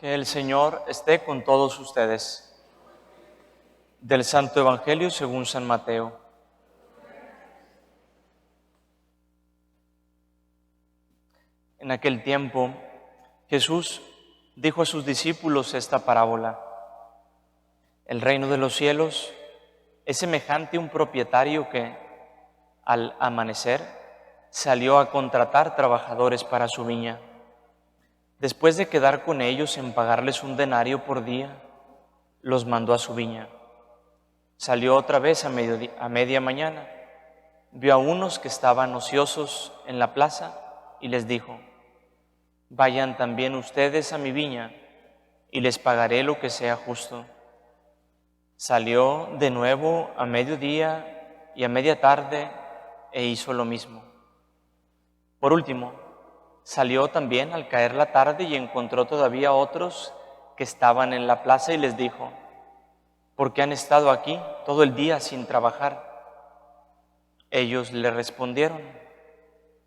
Que el Señor esté con todos ustedes. Del Santo Evangelio según San Mateo. En aquel tiempo, Jesús dijo a sus discípulos esta parábola. El reino de los cielos es semejante a un propietario que, al amanecer, salió a contratar trabajadores para su viña. Después de quedar con ellos en pagarles un denario por día, los mandó a su viña. Salió otra vez a media mañana, vio a unos que estaban ociosos en la plaza y les dijo: vayan también ustedes a mi viña y les pagaré lo que sea justo. Salió de nuevo a mediodía y a media tarde e hizo lo mismo. Por último, salió también al caer la tarde y encontró todavía otros que estaban en la plaza y les dijo: ¿por qué han estado aquí todo el día sin trabajar? Ellos le respondieron: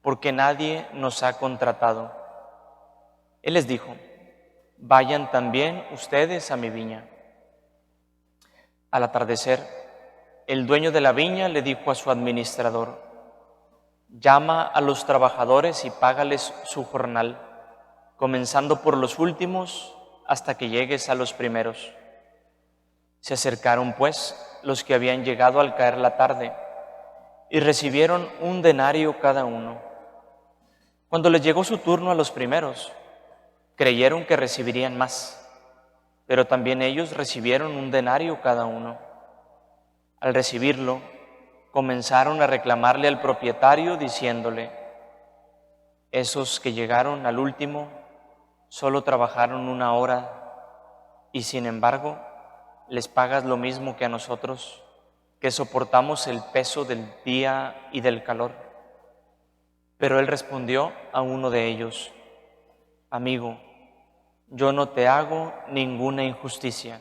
porque nadie nos ha contratado. Él les dijo: vayan también ustedes a mi viña. Al atardecer, el dueño de la viña le dijo a su administrador: llama a los trabajadores y págales su jornal, comenzando por los últimos hasta que llegues a los primeros. Se acercaron, pues, los que habían llegado al caer la tarde y recibieron un denario cada uno. Cuando les llegó su turno a los primeros, creyeron que recibirían más, pero también ellos recibieron un denario cada uno. Al recibirlo, comenzaron a reclamarle al propietario diciéndole: esos que llegaron al último solo trabajaron 1 hora y sin embargo les pagas lo mismo que a nosotros, que soportamos el peso del día y del calor. Pero él respondió a uno de ellos: amigo, yo no te hago ninguna injusticia.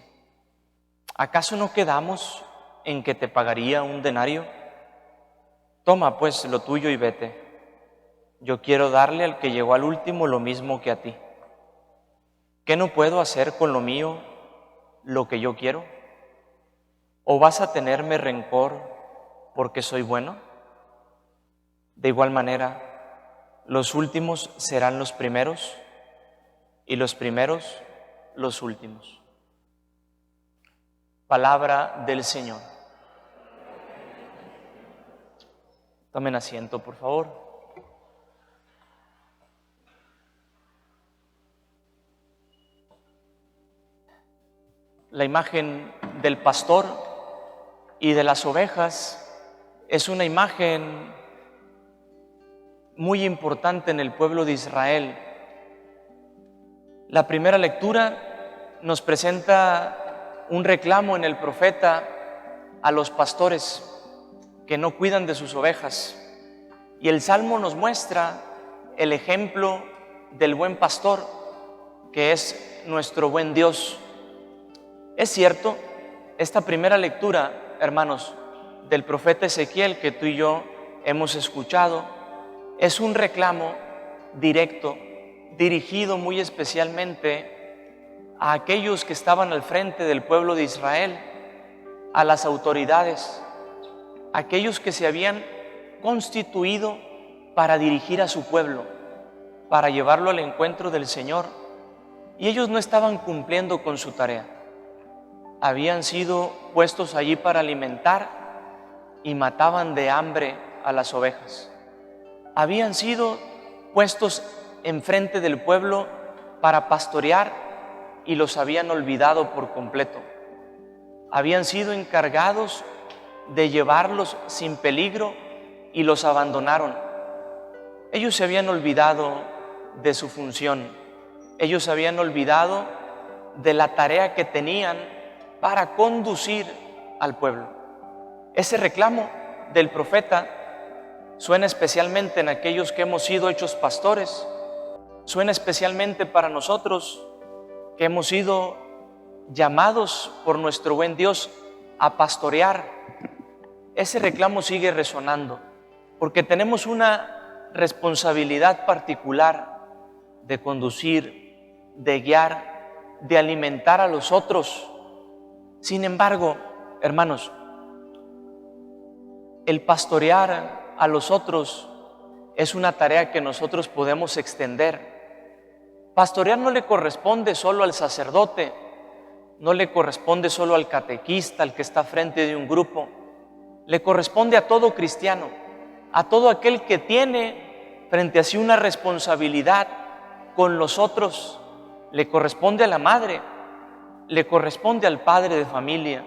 ¿Acaso no quedamos en que te pagaría un denario? Toma pues lo tuyo y vete. Yo quiero darle al que llegó al último lo mismo que a ti. ¿Qué no puedo hacer con lo mío lo que yo quiero? ¿O vas a tenerme rencor porque soy bueno? De igual manera, los últimos serán los primeros y los primeros los últimos. Palabra del Señor. Tomen asiento, por favor. La imagen del pastor y de las ovejas es una imagen muy importante en el pueblo de Israel. La primera lectura nos presenta un reclamo en el profeta a los pastores que no cuidan de sus ovejas. Y el Salmo nos muestra el ejemplo del buen pastor, que es nuestro buen Dios. Es cierto, esta primera lectura, hermanos, del profeta Ezequiel que tú y yo hemos escuchado, es un reclamo directo, dirigido muy especialmente a aquellos que estaban al frente del pueblo de Israel, a las autoridades, aquellos que se habían constituido para dirigir a su pueblo, para llevarlo al encuentro del Señor, y ellos no estaban cumpliendo con su tarea. Habían sido puestos allí para alimentar y mataban de hambre a las ovejas. Habían sido puestos enfrente del pueblo para pastorear y los habían olvidado por completo. Habían sido encargados de llevarlos sin peligro y los abandonaron. Ellos se habían olvidado de su función. Ellos se habían olvidado de la tarea que tenían para conducir al pueblo. Ese reclamo del profeta suena especialmente en aquellos que hemos sido hechos pastores, suena especialmente para nosotros que hemos sido llamados por nuestro buen Dios a pastorear. Ese reclamo sigue resonando, porque tenemos una responsabilidad particular de conducir, de guiar, de alimentar a los otros. Sin embargo, hermanos, el pastorear a los otros es una tarea que nosotros podemos extender. Pastorear no le corresponde solo al sacerdote, no le corresponde solo al catequista, al que está frente de un grupo. Le corresponde a todo cristiano, a todo aquel que tiene frente a sí una responsabilidad con los otros. Le corresponde a la madre, le corresponde al padre de familia,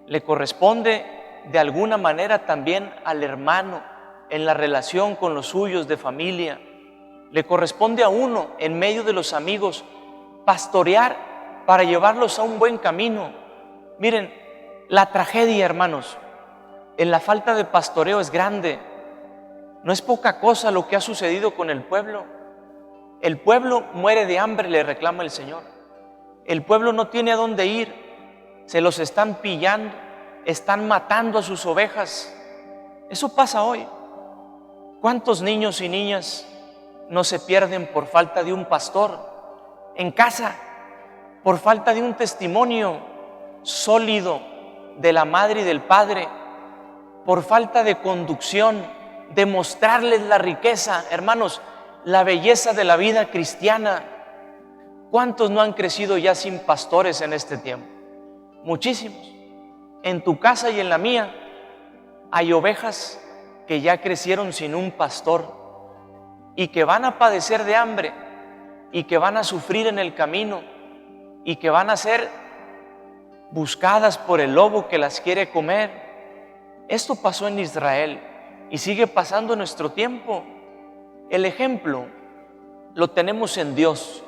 le corresponde de alguna manera también al hermano en la relación con los suyos de familia. Le corresponde a uno en medio de los amigos pastorear para llevarlos a un buen camino. Miren, la tragedia, hermanos, en la falta de pastoreo es grande. No es poca cosa lo que ha sucedido con el pueblo. El pueblo muere de hambre, le reclama el Señor. El pueblo no tiene a dónde ir, se los están pillando, están matando a sus ovejas. Eso pasa hoy. ¿Cuántos niños y niñas no se pierden por falta de un pastor en casa, por falta de un testimonio sólido de la madre y del padre, por falta de conducción, de mostrarles la riqueza, hermanos, la belleza de la vida cristiana? ¿Cuántos no han crecido ya sin pastores en este tiempo? Muchísimos. En tu casa y en la mía hay ovejas que ya crecieron sin un pastor y que van a padecer de hambre y que van a sufrir en el camino y que van a ser buscadas por el lobo que las quiere comer. Esto pasó en Israel y sigue pasando en nuestro tiempo. El ejemplo lo tenemos en Dios,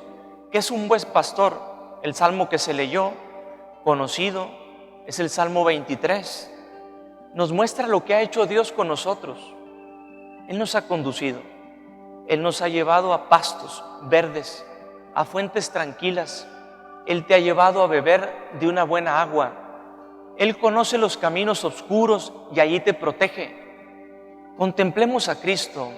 que es un buen pastor. El salmo que se leyó, conocido, es el Salmo 23. Nos muestra lo que ha hecho Dios con nosotros. Él nos ha conducido, Él nos ha llevado a pastos verdes, a fuentes tranquilas. Él te ha llevado a beber de una buena agua. Él conoce los caminos oscuros y allí te protege. Contemplemos a Cristo,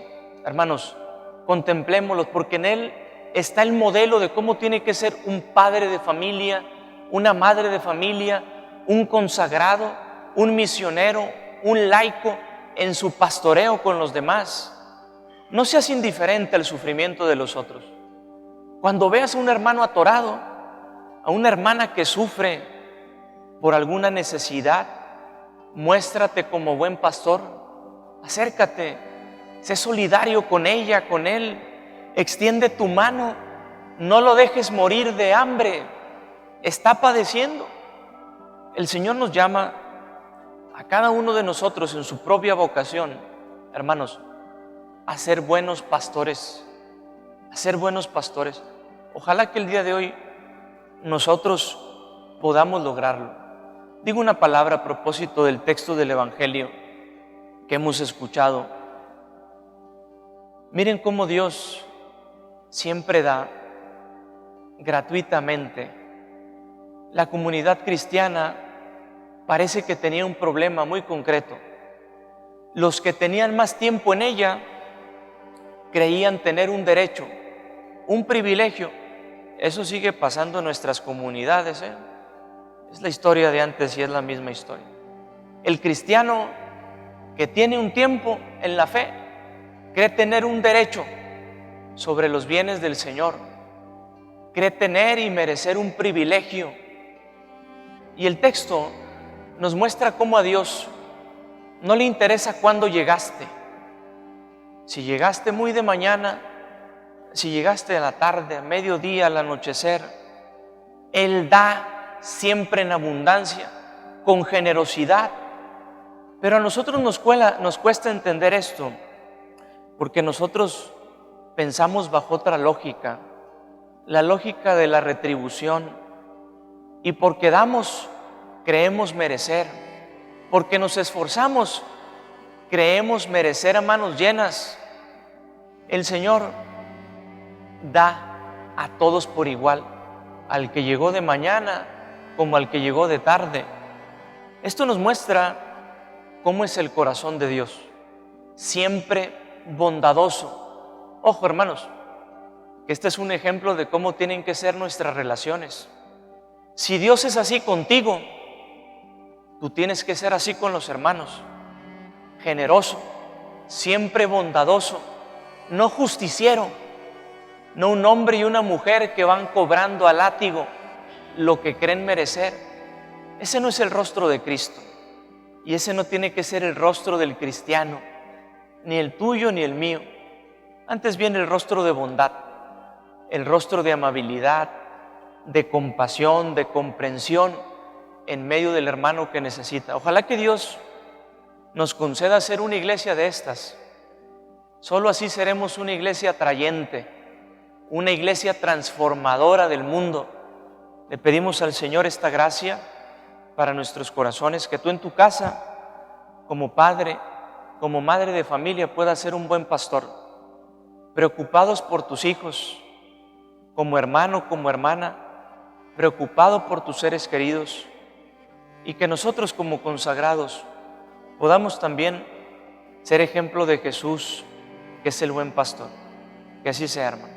hermanos, contemplémoslo, porque en Él está el modelo de cómo tiene que ser un padre de familia, una madre de familia, un consagrado, un misionero, un laico en su pastoreo con los demás. No seas indiferente al sufrimiento de los otros. Cuando veas a un hermano atorado, a una hermana que sufre por alguna necesidad, muéstrate como buen pastor, acércate, sé solidario con ella, con él, extiende tu mano, no lo dejes morir de hambre, está padeciendo. El Señor nos llama a cada uno de nosotros en su propia vocación, hermanos, a ser buenos pastores, a ser buenos pastores. Ojalá que el día de hoy nosotros podamos lograrlo. Digo una palabra a propósito del texto del Evangelio que hemos escuchado. Miren cómo Dios siempre da gratuitamente. La comunidad cristiana parece que tenía un problema muy concreto. Los que tenían más tiempo en ella creían tener un derecho, un privilegio. Eso sigue pasando en nuestras comunidades, ¿eh? Es la historia de antes y es la misma historia. El cristiano que tiene un tiempo en la fe cree tener un derecho sobre los bienes del Señor, cree tener y merecer un privilegio. Y el texto nos muestra cómo a Dios no le interesa cuándo llegaste. Si llegaste muy de mañana, si llegaste a la tarde, a mediodía, al anochecer, Él da siempre en abundancia, con generosidad. Pero a nosotros nos cuesta entender esto, porque nosotros pensamos bajo otra lógica, la lógica de la retribución, y porque damos, creemos merecer, porque nos esforzamos, creemos merecer a manos llenas. El Señor da a todos por igual, al que llegó de mañana como al que llegó de tarde. Esto nos muestra cómo es el corazón de Dios, siempre bondadoso. Ojo, hermanos, que este es un ejemplo de cómo tienen que ser nuestras relaciones. Si Dios es así contigo, tú tienes que ser así con los hermanos. Generoso, siempre bondadoso, no justiciero, no un hombre y una mujer que van cobrando a látigo lo que creen merecer. Ese no es el rostro de Cristo, y ese no tiene que ser el rostro del cristiano, ni el tuyo ni el mío. Antes viene el rostro de bondad, el rostro de amabilidad, de compasión, de comprensión en medio del hermano que necesita. Ojalá que Dios nos conceda ser una iglesia de estas. Solo así seremos una iglesia atrayente, una iglesia transformadora del mundo. Le pedimos al Señor esta gracia para nuestros corazones, que tú en tu casa, como padre, como madre de familia, puedas ser un buen pastor, preocupados por tus hijos, como hermano, como hermana, preocupado por tus seres queridos, y que nosotros como consagrados podamos también ser ejemplo de Jesús, que es el buen pastor. Que así sea, hermano.